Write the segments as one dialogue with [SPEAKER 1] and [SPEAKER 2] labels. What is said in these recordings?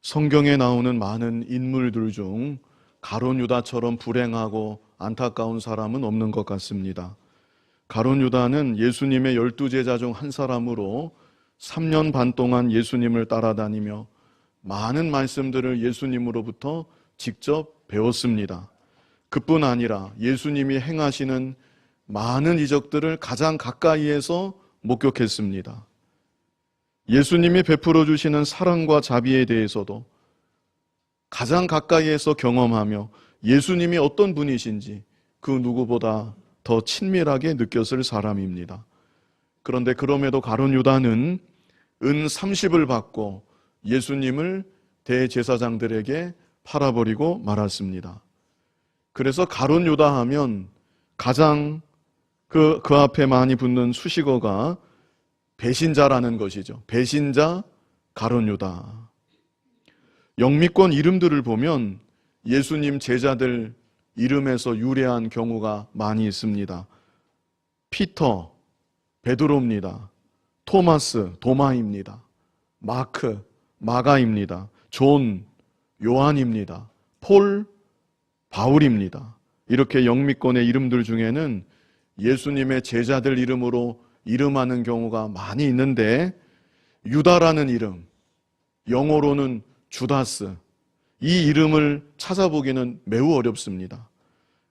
[SPEAKER 1] 성경에 나오는 많은 인물들 중 가룟 유다처럼 불행하고 안타까운 사람은 없는 것 같습니다. 가룟 유다는 예수님의 12제자 중 한 사람으로 3년 반 동안 예수님을 따라다니며 많은 말씀들을 예수님으로부터 직접 배웠습니다. 그뿐 아니라 예수님이 행하시는 많은 이적들을 가장 가까이에서 목격했습니다. 예수님이 베풀어 주시는 사랑과 자비에 대해서도 가장 가까이에서 경험하며 예수님이 어떤 분이신지 그 누구보다 더 친밀하게 느꼈을 사람입니다. 그런데 그럼에도 가룟 유다는 은 30을 받고 예수님을 대제사장들에게 팔아버리고 말았습니다. 그래서 가룟 유다 하면 가장 그 앞에 많이 붙는 수식어가 배신자라는 것이죠. 배신자 가룟 유다. 영미권 이름들을 보면 예수님 제자들 이름에서 유래한 경우가 많이 있습니다. 피터, 베드로입니다. 토마스, 도마입니다. 마크, 마가입니다. 존, 요한입니다. 폴, 바울입니다. 이렇게 영미권의 이름들 중에는 예수님의 제자들 이름으로 이름하는 경우가 많이 있는데 유다라는 이름, 영어로는 주다스, 이 이름을 찾아보기는 매우 어렵습니다.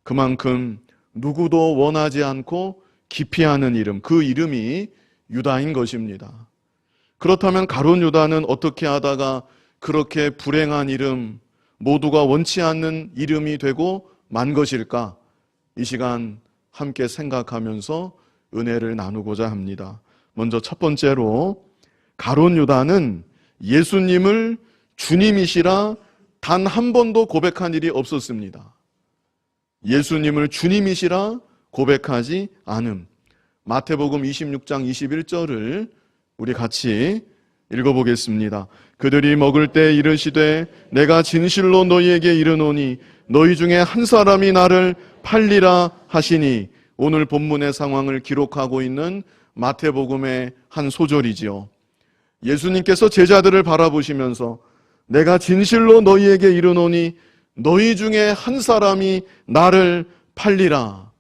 [SPEAKER 1] 그만큼 누구도 원하지 않고 기피하는 이름, 그 이름이 유다인 것입니다. 그렇다면 가룟 유다는 어떻게 하다가 그렇게 불행한 이름, 모두가 원치 않는 이름이 되고 만 것일까? 이 시간 함께 생각하면서 은혜를 나누고자 합니다. 먼저 첫 번째로 가룟 유다는 예수님을 주님이시라 단 한 번도 고백한 일이 없었습니다. 예수님을 주님이시라 고백하지 않음. 마태복음 26장 21절을 우리 같이 읽어보겠습니다. 그들이 먹을 때 이르시되 내가 진실로 너희에게 이르노니 너희 중에 한 사람이 나를 팔리라 하시니, 오늘 본문의 상황을 기록하고 있는 마태복음의 한 소절이지요. 예수님께서 제자들을 바라보시면서 내가 진실로 너희에게 이르노니 너희 중에 한 사람이 나를 팔리라.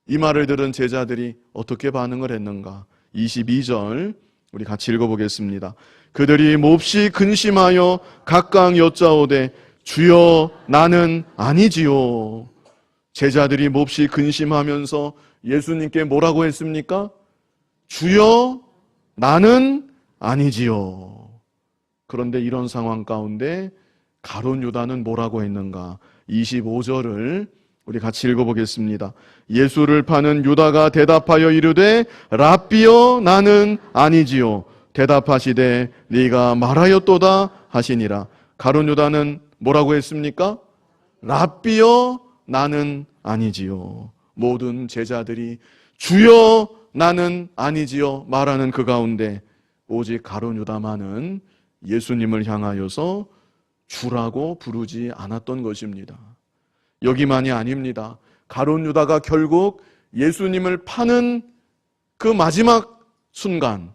[SPEAKER 1] 이 말을 들은 제자들이 어떻게 반응을 했는가? 22절 우리 같이 읽어보겠습니다. 그들이 몹시 근심하여 각각 여짜오되 주여 나는 아니지요. 제자들이 몹시 근심하면서 예수님께 뭐라고 했습니까? 주여 나는 아니지요. 그런데 이런 상황 가운데 가룟 유다는 뭐라고 했는가? 25절을 우리 같이 읽어보겠습니다. 예수를 파는 유다가 대답하여 이르되 랍비여 나는 아니지요. 대답하시되 네가 말하였도다 하시니라. 가룟 유다는 뭐라고 했습니까? 랍비여 나는 아니지요. 모든 제자들이 주여 나는 아니지요 말하는 그 가운데 오직 가룟 유다만은 예수님을 향하여서 주라고 부르지 않았던 것입니다. 여기만이 아닙니다. 가룟 유다가 결국 예수님을 파는 그 마지막 순간,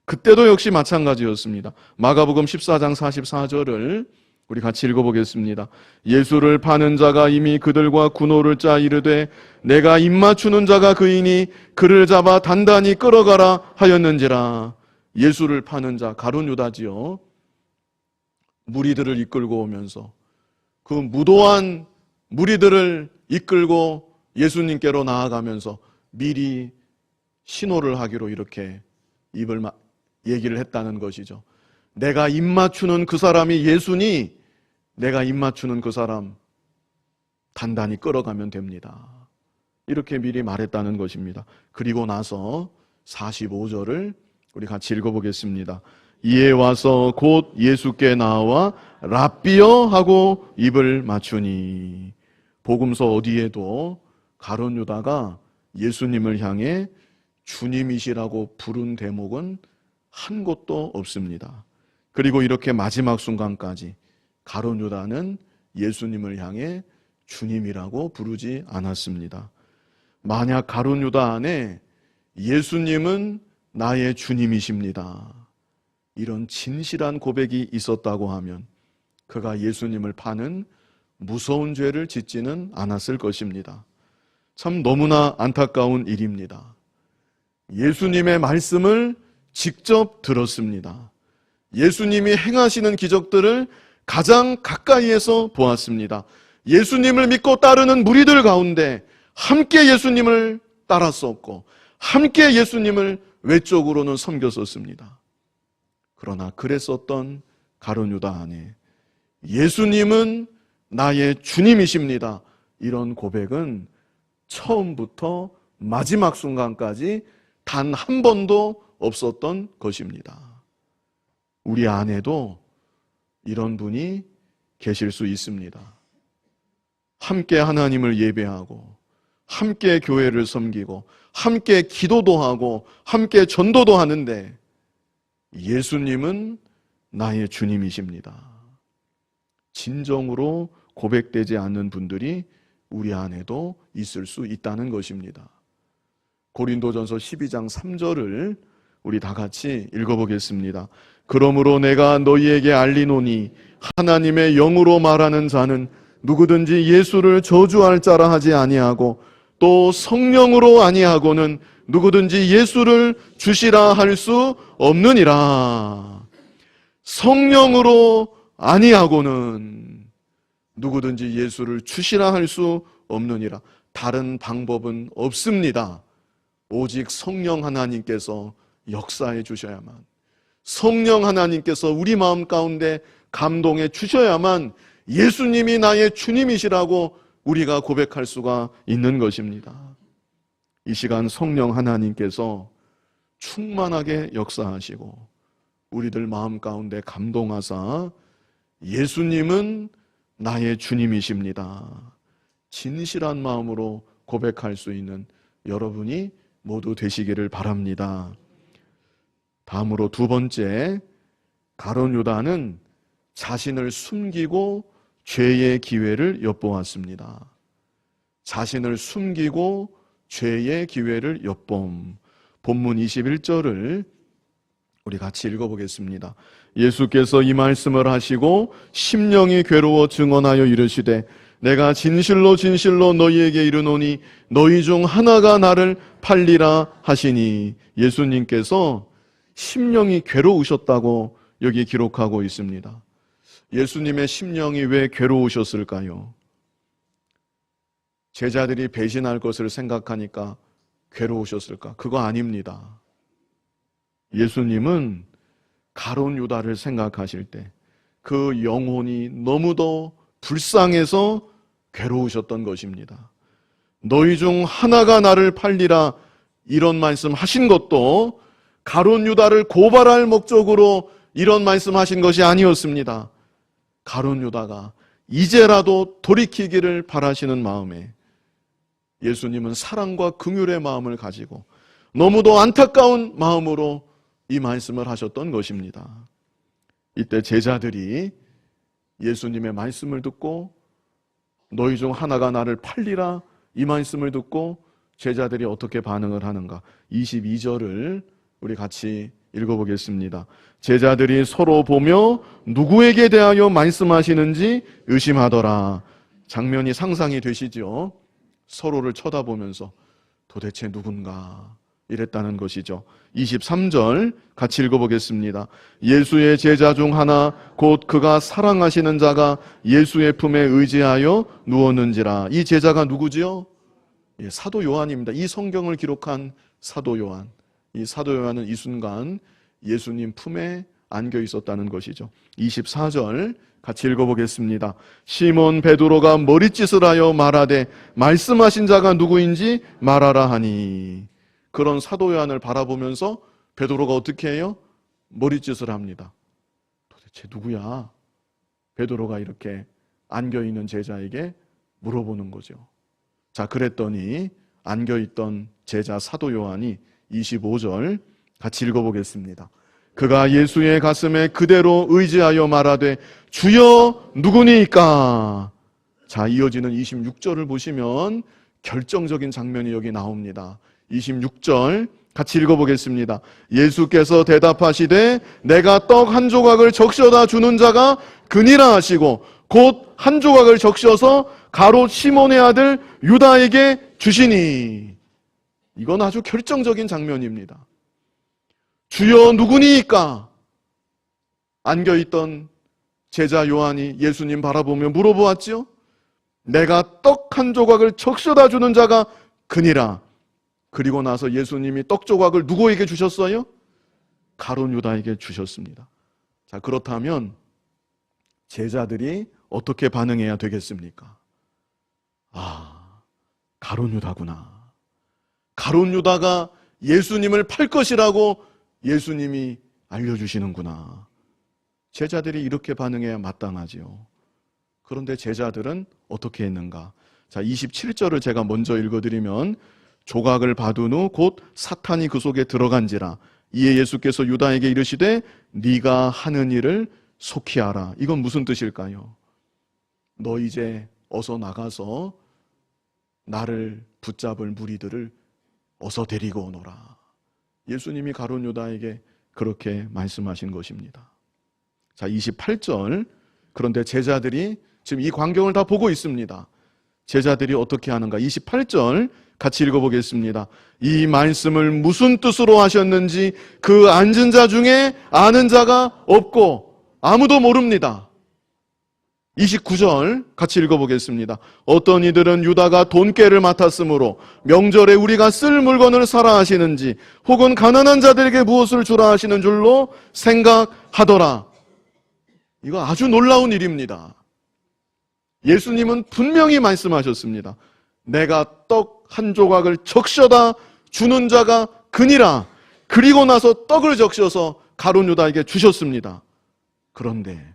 [SPEAKER 1] 그때도 역시 마찬가지였습니다. 마가복음 14장 44절을 우리 같이 읽어보겠습니다. 예수를 파는 자가 이미 그들과 군호를 짜 이르되 내가 입맞추는 자가 그이니 그를 잡아 단단히 끌어가라 하였는지라. 예수를 파는 자 가룟 유다지요. 무리들을 이끌고 오면서 그 무도한 무리들을 이끌고 예수님께로 나아가면서 미리 신호를 하기로 이렇게 얘기를 했다는 것이죠. 내가 입맞추는 그 사람이 예수니 내가 입맞추는 그 사람 단단히 끌어가면 됩니다. 이렇게 미리 말했다는 것입니다. 그리고 나서 45절을 우리 같이 읽어보겠습니다. 이에 와서 곧 예수께 나와 랍비여 하고 입을 맞추니. 복음서 어디에도 가룟 유다가 예수님을 향해 주님이시라고 부른 대목은 한 곳도 없습니다. 그리고 이렇게 마지막 순간까지 가룟 유다는 예수님을 향해 주님이라고 부르지 않았습니다. 만약 가룟 유다 안에 예수님은 나의 주님이십니다, 이런 진실한 고백이 있었다고 하면 그가 예수님을 파는 무서운 죄를 짓지는 않았을 것입니다. 참 너무나 안타까운 일입니다. 예수님의 말씀을 직접 들었습니다. 예수님이 행하시는 기적들을 가장 가까이에서 보았습니다. 예수님을 믿고 따르는 무리들 가운데 함께 예수님을 따랐었고 함께 예수님을 외적으로는 섬겼었습니다. 그러나 그랬었던 가룟 유다 안에 예수님은 나의 주님이십니다. 이런 고백은 처음부터 마지막 순간까지 단 한 번도 없었던 것입니다. 우리 안에도 이런 분이 계실 수 있습니다. 함께 하나님을 예배하고 함께 교회를 섬기고 함께 기도도 하고 함께 전도도 하는데 예수님은 나의 주님이십니다. 진정으로 고백되지 않는 분들이 우리 안에도 있을 수 있다는 것입니다. 고린도전서 12장 3절을 우리 다 같이 읽어보겠습니다. 그러므로 내가 너희에게 알리노니 하나님의 영으로 말하는 자는 누구든지 예수를 저주할 자라 하지 아니하고 또 성령으로 아니하고는 누구든지 예수를 주시라 할 수 없느니라. 성령으로 아니하고는 누구든지 예수를 주시라 할 수 없느니라. 다른 방법은 없습니다. 오직 성령 하나님께서 역사해 주셔야만, 성령 하나님께서 우리 마음 가운데 감동해 주셔야만 예수님이 나의 주님이시라고 우리가 고백할 수가 있는 것입니다. 이 시간 성령 하나님께서 충만하게 역사하시고 우리들 마음 가운데 감동하사 예수님은 나의 주님이십니다. 진실한 마음으로 고백할 수 있는 여러분이 모두 되시기를 바랍니다. 다음으로 두 번째, 가룟 유다는 자신을 숨기고 죄의 기회를 엿보았습니다. 자신을 숨기고 죄의 기회를 엿봄. 본문 21절을 우리 같이 읽어보겠습니다. 예수께서 이 말씀을 하시고 심령이 괴로워 증언하여 이르시되 내가 진실로 진실로 너희에게 이르노니 너희 중 하나가 나를 팔리라 하시니. 예수님께서 심령이 괴로우셨다고 여기 기록하고 있습니다. 예수님의 심령이 왜 괴로우셨을까요? 제자들이 배신할 것을 생각하니까 괴로우셨을까? 그거 아닙니다. 예수님은 가룟 유다를 생각하실 때 그 영혼이 너무도 불쌍해서 괴로우셨던 것입니다. 너희 중 하나가 나를 팔리라, 이런 말씀 하신 것도 가룟 유다를 고발할 목적으로 이런 말씀 하신 것이 아니었습니다. 가룟 유다가 이제라도 돌이키기를 바라시는 마음에 예수님은 사랑과 긍휼의 마음을 가지고 너무도 안타까운 마음으로 이 말씀을 하셨던 것입니다. 이때 제자들이 예수님의 말씀을 듣고 너희 중 하나가 나를 팔리라, 이 말씀을 듣고 제자들이 어떻게 반응을 하는가? 22절을 우리 같이 읽어보겠습니다. 제자들이 서로 보며 누구에게 대하여 말씀하시는지 의심하더라. 장면이 상상이 되시죠? 서로를 쳐다보면서 도대체 누군가 이랬다는 것이죠. 23절 같이 읽어보겠습니다. 예수의 제자 중 하나 곧 그가 사랑하시는 자가 예수의 품에 의지하여 누웠는지라. 이 제자가 누구지요? 사도 요한입니다. 이 성경을 기록한 사도 요한. 이 사도 요한은 이 순간 예수님 품에 안겨 있었다는 것이죠. 24절 같이 읽어보겠습니다. 시몬 베드로가 머릿짓을 하여 말하되 말씀하신 자가 누구인지 말하라 하니. 그런 사도 요한을 바라보면서 베드로가 어떻게 해요? 머릿짓을 합니다. 도대체 누구야? 베드로가 이렇게 안겨있는 제자에게 물어보는 거죠. 자, 그랬더니 안겨있던 제자 사도 요한이 25절 같이 읽어보겠습니다. 그가 예수의 가슴에 그대로 의지하여 말하되 주여 누구니까? 자, 이어지는 26절을 보시면 결정적인 장면이 여기 나옵니다. 26절 같이 읽어보겠습니다. 예수께서 대답하시되 내가 떡 한 조각을 적셔다 주는 자가 그니라 하시고 곧 한 조각을 적셔서 가롯 시몬의 아들 유다에게 주시니. 이건 아주 결정적인 장면입니다. 주여 누구니까? 안겨있던 제자 요한이 예수님 바라보며 물어보았지요. 내가 떡 한 조각을 적셔다 주는 자가 그니라. 그리고 나서 예수님이 떡 조각을 누구에게 주셨어요? 가룟 유다에게 주셨습니다. 자, 그렇다면 제자들이 어떻게 반응해야 되겠습니까? 아, 가룟 유다구나. 가룟 유다가 예수님을 팔 것이라고 예수님이 알려주시는구나. 제자들이 이렇게 반응해야 마땅하지요. 그런데 제자들은 어떻게 했는가? 자, 27절을 제가 먼저 읽어드리면 조각을 받은 후 곧 사탄이 그 속에 들어간지라. 이에 예수께서 유다에게 이르시되 네가 하는 일을 속히 하라. 이건 무슨 뜻일까요? 너 이제 어서 나가서 나를 붙잡을 무리들을 어서 데리고 오너라. 예수님이 가룟 유다에게 그렇게 말씀하신 것입니다. 자, 28절. 그런데 제자들이 지금 이 광경을 다 보고 있습니다. 제자들이 어떻게 하는가? 28절 같이 읽어보겠습니다. 이 말씀을 무슨 뜻으로 하셨는지 그 앉은 자 중에 아는 자가 없고 아무도 모릅니다. 29절 같이 읽어보겠습니다. 어떤 이들은 유다가 돈깨를 맡았으므로 명절에 우리가 쓸 물건을 사라 하시는지 혹은 가난한 자들에게 무엇을 주라 하시는 줄로 생각하더라. 이거 아주 놀라운 일입니다. 예수님은 분명히 말씀하셨습니다. 내가 떡 한 조각을 적셔다 주는 자가 그니라. 그리고 나서 떡을 적셔서 가룟 유다에게 주셨습니다. 그런데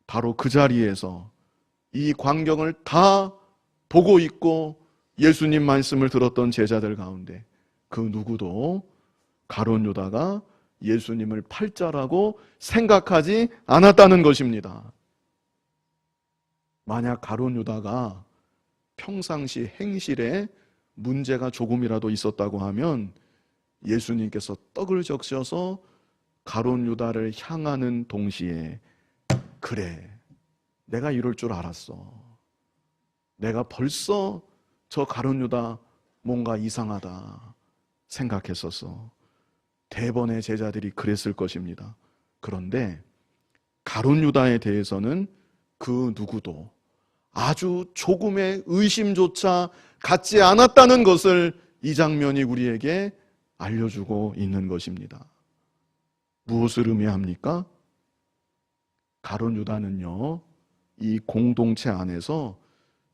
[SPEAKER 1] 바로 그 자리에서 이 광경을 다 보고 있고 예수님 말씀을 들었던 제자들 가운데 그 누구도 가룟 유다가 예수님을 팔 자라고 생각하지 않았다는 것입니다. 만약 가룟 유다가 평상시 행실에 문제가 조금이라도 있었다고 하면 예수님께서 떡을 적셔서 가룟 유다를 향하는 동시에 그래, 내가 이럴 줄 알았어. 내가 벌써 저 가룟 유다 뭔가 이상하다 생각했었어. 대번의 제자들이 그랬을 것입니다. 그런데 가룟 유다에 대해서는 그 누구도 아주 조금의 의심조차 갖지 않았다는 것을 이 장면이 우리에게 알려주고 있는 것입니다. 무엇을 의미합니까? 가룟 유다는요, 이 공동체 안에서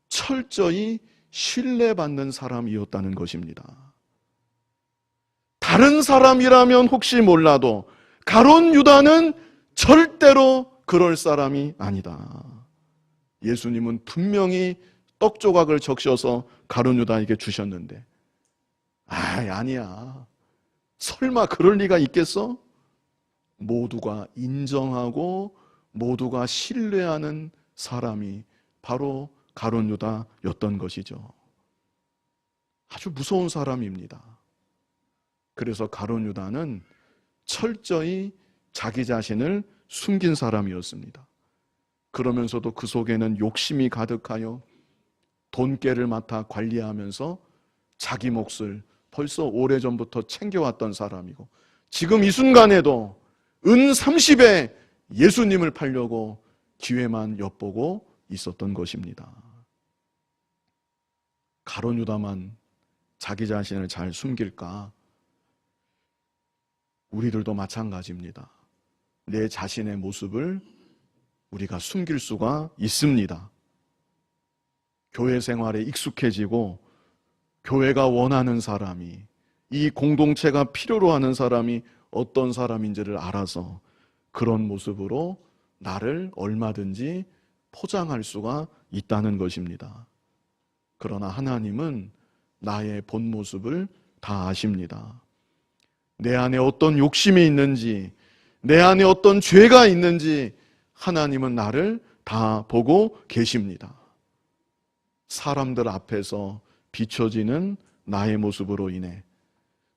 [SPEAKER 1] 철저히 신뢰받는 사람이었다는 것입니다. 다른 사람이라면 혹시 몰라도 가룟 유다는 절대로 그럴 사람이 아니다. 예수님은 분명히 떡 조각을 적셔서 가룟 유다에게 주셨는데, 아니야. 설마 그럴 리가 있겠어? 모두가 인정하고 모두가 신뢰하는 사람이 바로 가룟 유다였던 것이죠. 아주 무서운 사람입니다. 그래서 가룟 유다는 철저히 자기 자신을 숨긴 사람이었습니다. 그러면서도 그 속에는 욕심이 가득하여 돈깨를 맡아 관리하면서 자기 몫을 벌써 오래전부터 챙겨왔던 사람이고, 지금 이 순간에도 은 30에 예수님을 팔려고 기회만 엿보고 있었던 것입니다. 가룟 유다만 자기 자신을 잘 숨길까? 우리들도 마찬가지입니다. 내 자신의 모습을 우리가 숨길 수가 있습니다. 교회 생활에 익숙해지고 교회가 원하는 사람이, 이 공동체가 필요로 하는 사람이 어떤 사람인지를 알아서 그런 모습으로 나를 얼마든지 포장할 수가 있다는 것입니다. 그러나 하나님은 나의 본 모습을 다 아십니다. 내 안에 어떤 욕심이 있는지, 내 안에 어떤 죄가 있는지 하나님은 나를 다 보고 계십니다. 사람들 앞에서 비춰지는 나의 모습으로 인해,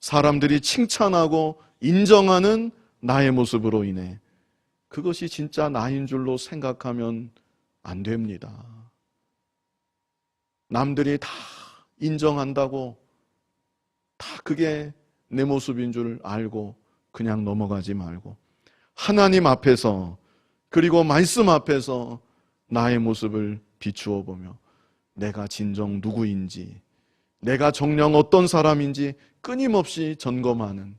[SPEAKER 1] 사람들이 칭찬하고 인정하는 나의 모습으로 인해 그것이 진짜 나인 줄로 생각하면 안 됩니다. 남들이 다 인정한다고 다 그게 내 모습인 줄 알고 그냥 넘어가지 말고 하나님 앞에서 그리고 말씀 앞에서 나의 모습을 비추어 보며 내가 진정 누구인지, 내가 정녕 어떤 사람인지 끊임없이 점검하는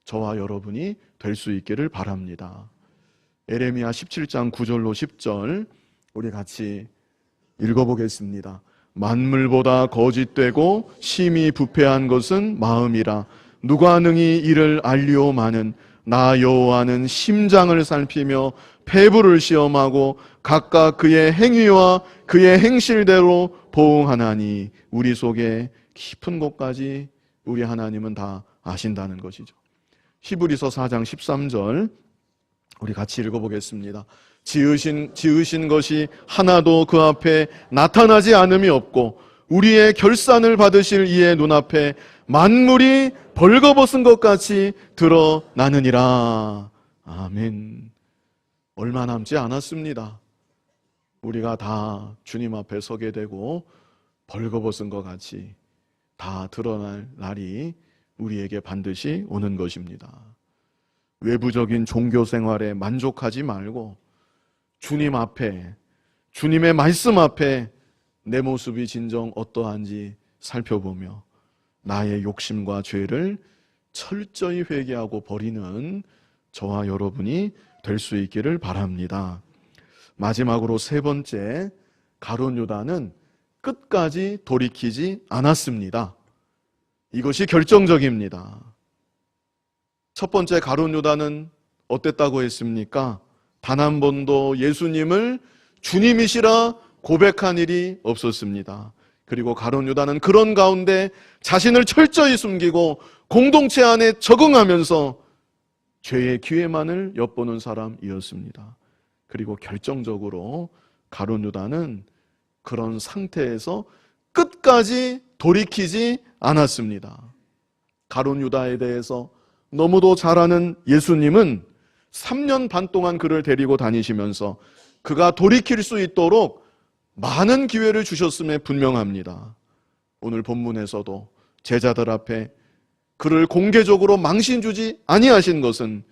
[SPEAKER 1] 저와 여러분이 될 수 있기를 바랍니다. 에레미야 17장 9절로 10절 우리 같이 읽어보겠습니다. 만물보다 거짓되고 심히 부패한 것은 마음이라. 누가 능히 이를 알리오마는. 나 여호와는 심장을 살피며 폐부를 시험하고 각각 그의 행위와 그의 행실대로 보응하나니. 우리 속에 깊은 곳까지 우리 하나님은 다 아신다는 것이죠. 히브리서 4장 13절 우리 같이 읽어보겠습니다. 지으신 것이 하나도 그 앞에 나타나지 않음이 없고 우리의 결산을 받으실 이의 눈앞에 만물이 벌거벗은 것 같이 드러나느니라. 아멘. 얼마 남지 않았습니다. 우리가 다 주님 앞에 서게 되고 벌거벗은 것 같이 다 드러날 날이 우리에게 반드시 오는 것입니다. 외부적인 종교 생활에 만족하지 말고 주님 앞에, 주님의 말씀 앞에 내 모습이 진정 어떠한지 살펴보며 나의 욕심과 죄를 철저히 회개하고 버리는 저와 여러분이 될 수 있기를 바랍니다. 마지막으로 세 번째, 가룟 유다는 끝까지 돌이키지 않았습니다. 이것이 결정적입니다. 첫 번째 가룟 유다는 어땠다고 했습니까? 단 한 번도 예수님을 주님이시라 고백한 일이 없었습니다. 그리고 가룟 유다는 그런 가운데 자신을 철저히 숨기고 공동체 안에 적응하면서 죄의 기회만을 엿보는 사람이었습니다. 그리고 결정적으로 가룟 유다는 그런 상태에서 끝까지 돌이키지 않았습니다. 가룟 유다에 대해서 너무도 잘 아는 예수님은 3년 반 동안 그를 데리고 다니시면서 그가 돌이킬 수 있도록 많은 기회를 주셨음에 분명합니다. 오늘 본문에서도 제자들 앞에 그를 공개적으로 망신 주지 아니하신 것은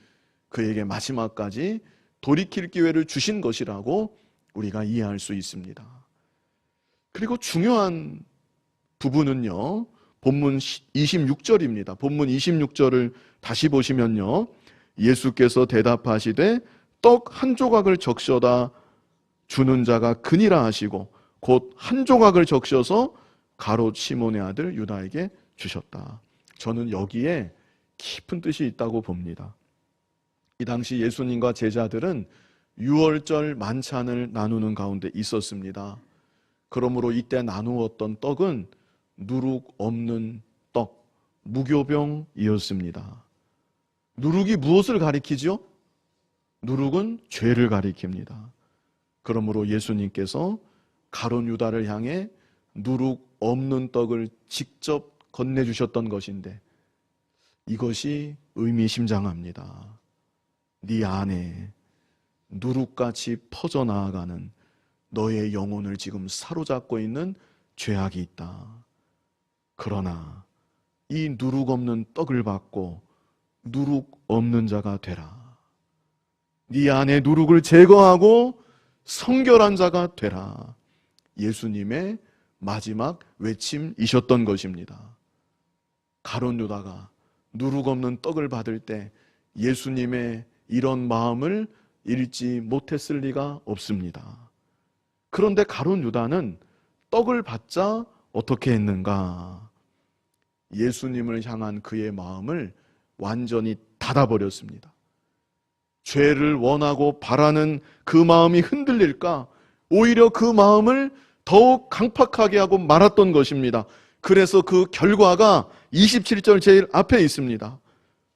[SPEAKER 1] 그에게 마지막까지 돌이킬 기회를 주신 것이라고 우리가 이해할 수 있습니다. 그리고 중요한 부분은요, 본문 26절입니다. 본문 26절을 다시 보시면요, 예수께서 대답하시되 떡 한 조각을 적셔다 주는 자가 그니라 하시고 곧 한 조각을 적셔서 가롯 시몬의 아들 유다에게 주셨다. 저는 여기에 깊은 뜻이 있다고 봅니다. 이 당시 예수님과 제자들은 유월절 만찬을 나누는 가운데 있었습니다. 그러므로 이때 나누었던 떡은 누룩 없는 떡, 무교병이었습니다. 누룩이 무엇을 가리키죠? 누룩은 죄를 가리킵니다. 그러므로 예수님께서 가룟 유다를 향해 누룩 없는 떡을 직접 건네주셨던 것인데 이것이 의미심장합니다. 네 안에 누룩같이 퍼져나가는 너의 영혼을 지금 사로잡고 있는 죄악이 있다. 그러나 이 누룩 없는 떡을 받고 누룩 없는 자가 되라. 네 안에 누룩을 제거하고 성결한 자가 되라. 예수님의 마지막 외침이셨던 것입니다. 가룟 유다가 누룩 없는 떡을 받을 때 예수님의 이런 마음을 잃지 못했을 리가 없습니다. 그런데 가룟 유다는 떡을 받자 어떻게 했는가? 예수님을 향한 그의 마음을 완전히 닫아버렸습니다. 죄를 원하고 바라는 그 마음이 흔들릴까? 오히려 그 마음을 더욱 강팍하게 하고 말았던 것입니다. 그래서 그 결과가 27절 제일 앞에 있습니다.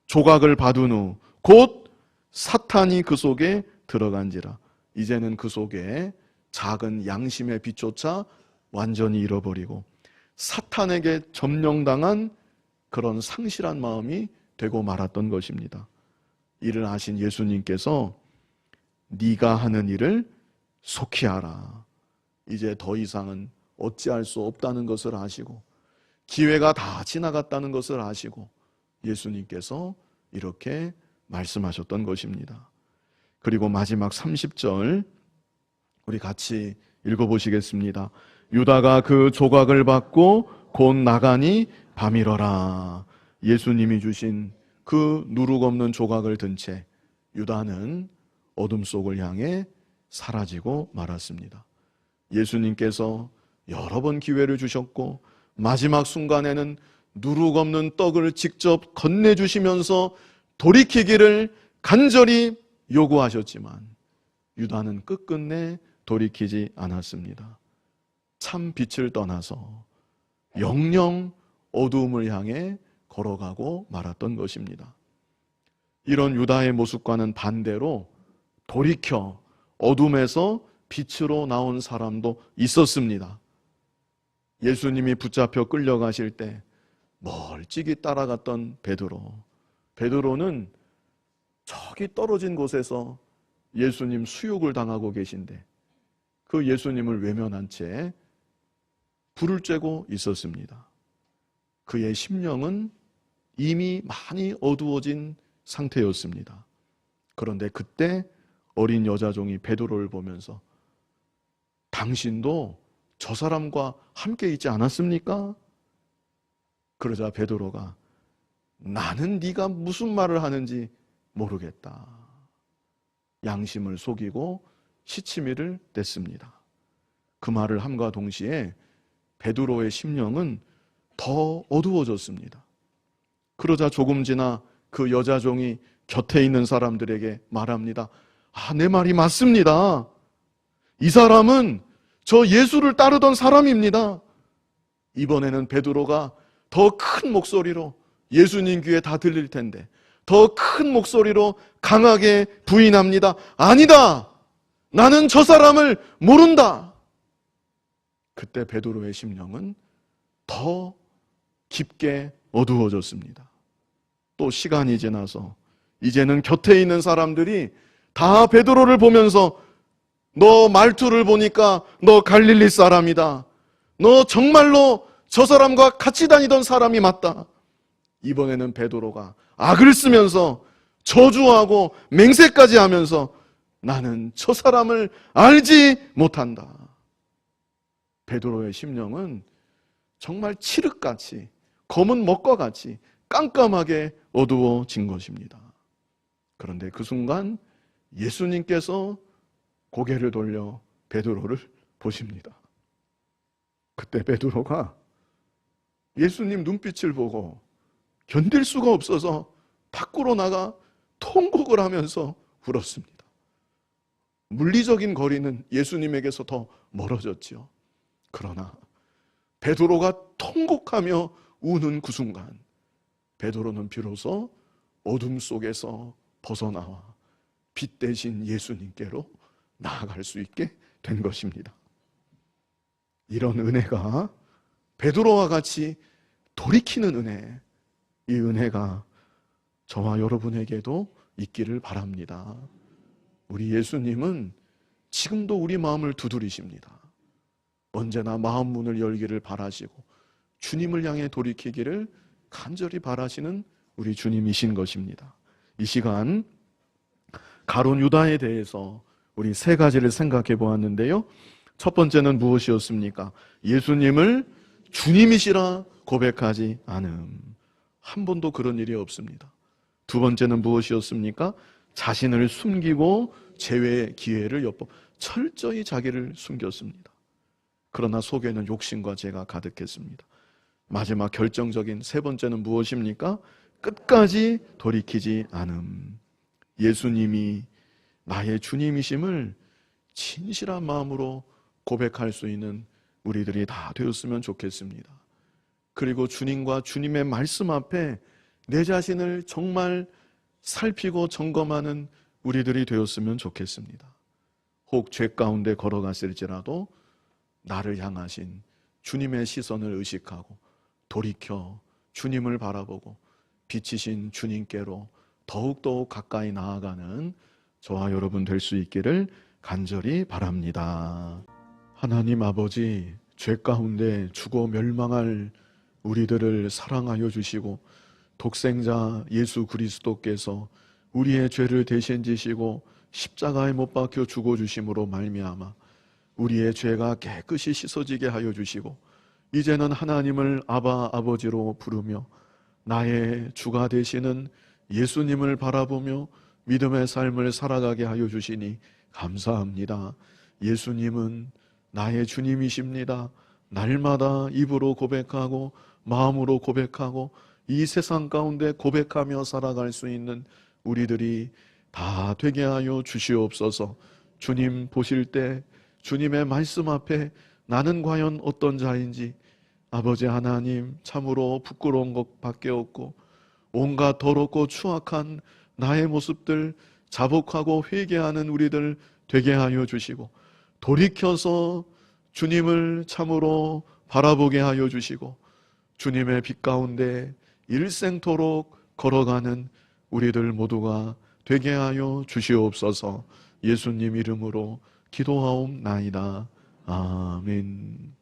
[SPEAKER 1] 조각을 받은 후 곧 사탄이 그 속에 들어간지라. 이제는 그 속에 작은 양심의 빛조차 완전히 잃어버리고 사탄에게 점령당한 그런 상실한 마음이 되고 말았던 것입니다. 이를 아신 예수님께서 네가 하는 일을 속히 하라. 이제 더 이상은 어찌할 수 없다는 것을 아시고 기회가 다 지나갔다는 것을 아시고 예수님께서 이렇게 말씀하셨던 것입니다. 그리고 마지막 30절 우리 같이 읽어보시겠습니다. 유다가 그 조각을 받고 곧 나가니 밤이러라. 예수님이 주신 그 누룩 없는 조각을 든 채 유다는 어둠 속을 향해 사라지고 말았습니다. 예수님께서 여러 번 기회를 주셨고 마지막 순간에는 누룩 없는 떡을 직접 건네주시면서 돌이키기를 간절히 요구하셨지만 유다는 끝끝내 돌이키지 않았습니다. 참 빛을 떠나서 영영 어두움을 향해 걸어가고 말았던 것입니다. 이런 유다의 모습과는 반대로 돌이켜 어둠에서 빛으로 나온 사람도 있었습니다. 예수님이 붙잡혀 끌려가실 때 멀찍이 따라갔던 베드로는 저기 떨어진 곳에서 예수님 수욕을 당하고 계신데 그 예수님을 외면한 채 불을 쬐고 있었습니다. 그의 심령은 이미 많이 어두워진 상태였습니다. 그런데 그때 어린 여자종이 베드로를 보면서 당신도 저 사람과 함께 있지 않았습니까? 그러자 베드로가 나는 네가 무슨 말을 하는지 모르겠다. 양심을 속이고 시치미를 뗐습니다. 그 말을 함과 동시에 베드로의 심령은 더 어두워졌습니다. 그러자 조금 지나 그 여자종이 곁에 있는 사람들에게 말합니다. 내 말이 맞습니다. 이 사람은 저 예수를 따르던 사람입니다. 이번에는 베드로가 더 큰 목소리로 예수님 귀에 다 들릴 텐데 더 큰 목소리로 강하게 부인합니다. 아니다! 나는 저 사람을 모른다! 그때 베드로의 심령은 더 깊게 어두워졌습니다. 또 시간이 지나서 이제는 곁에 있는 사람들이 다 베드로를 보면서 너 말투를 보니까 너 갈릴리 사람이다. 너 정말로 저 사람과 같이 다니던 사람이 맞다. 이번에는 베드로가 악을 쓰면서 저주하고 맹세까지 하면서 나는 저 사람을 알지 못한다. 베드로의 심령은 정말 칠흑같이 검은 먹과 같이 깜깜하게 어두워진 것입니다. 그런데 그 순간 예수님께서 고개를 돌려 베드로를 보십니다. 그때 베드로가 예수님 눈빛을 보고 견딜 수가 없어서 밖으로 나가 통곡을 하면서 울었습니다. 물리적인 거리는 예수님에게서 더 멀어졌지요. 그러나 베드로가 통곡하며 우는 그 순간 베드로는 비로소 어둠 속에서 벗어나와 빛 대신 예수님께로 나아갈 수 있게 된 것입니다. 이런 은혜가 베드로와 같이 돌이키는 은혜, 이 은혜가 저와 여러분에게도 있기를 바랍니다. 우리 예수님은 지금도 우리 마음을 두드리십니다. 언제나 마음 문을 열기를 바라시고 주님을 향해 돌이키기를 간절히 바라시는 우리 주님이신 것입니다. 이 시간 가룟 유다에 대해서 우리 세 가지를 생각해 보았는데요. 첫 번째는 무엇이었습니까? 예수님을 주님이시라 고백하지 않음. 한 번도 그런 일이 없습니다. 두 번째는 무엇이었습니까? 자신을 숨기고 재회의 기회를 엿보 철저히 자기를 숨겼습니다. 그러나 속에는 욕심과 죄가 가득했습니다. 마지막 결정적인 세 번째는 무엇입니까? 끝까지 돌이키지 않음. 예수님이 나의 주님이심을 진실한 마음으로 고백할 수 있는 우리들이 다 되었으면 좋겠습니다. 그리고 주님과 주님의 말씀 앞에 내 자신을 정말 살피고 점검하는 우리들이 되었으면 좋겠습니다. 혹 죄 가운데 걸어갔을지라도 나를 향하신 주님의 시선을 의식하고 돌이켜 주님을 바라보고 빛이신 주님께로 더욱더 가까이 나아가는 저와 여러분 될 수 있기를 간절히 바랍니다. 하나님 아버지, 죄 가운데 죽어 멸망할 우리들을 사랑하여 주시고 독생자 예수 그리스도께서 우리의 죄를 대신 지시고 십자가에 못 박혀 죽어 주심으로 말미암아 우리의 죄가 깨끗이 씻어지게 하여 주시고 이제는 하나님을 아바 아버지로 부르며 나의 주가 되시는 예수님을 바라보며 믿음의 삶을 살아가게 하여 주시니 감사합니다. 예수님은 나의 주님이십니다. 날마다 입으로 고백하고 마음으로 고백하고 이 세상 가운데 고백하며 살아갈 수 있는 우리들이 다 되게 하여 주시옵소서. 주님 보실 때 주님의 말씀 앞에 나는 과연 어떤 자인지 아버지 하나님 참으로 부끄러운 것밖에 없고 온갖 더럽고 추악한 나의 모습들 자복하고 회개하는 우리들 되게 하여 주시고 돌이켜서 주님을 참으로 바라보게 하여 주시고 주님의 빛 가운데 일생토록 걸어가는 우리들 모두가 되게 하여 주시옵소서. 예수님 이름으로 기도하옵나이다. 아멘.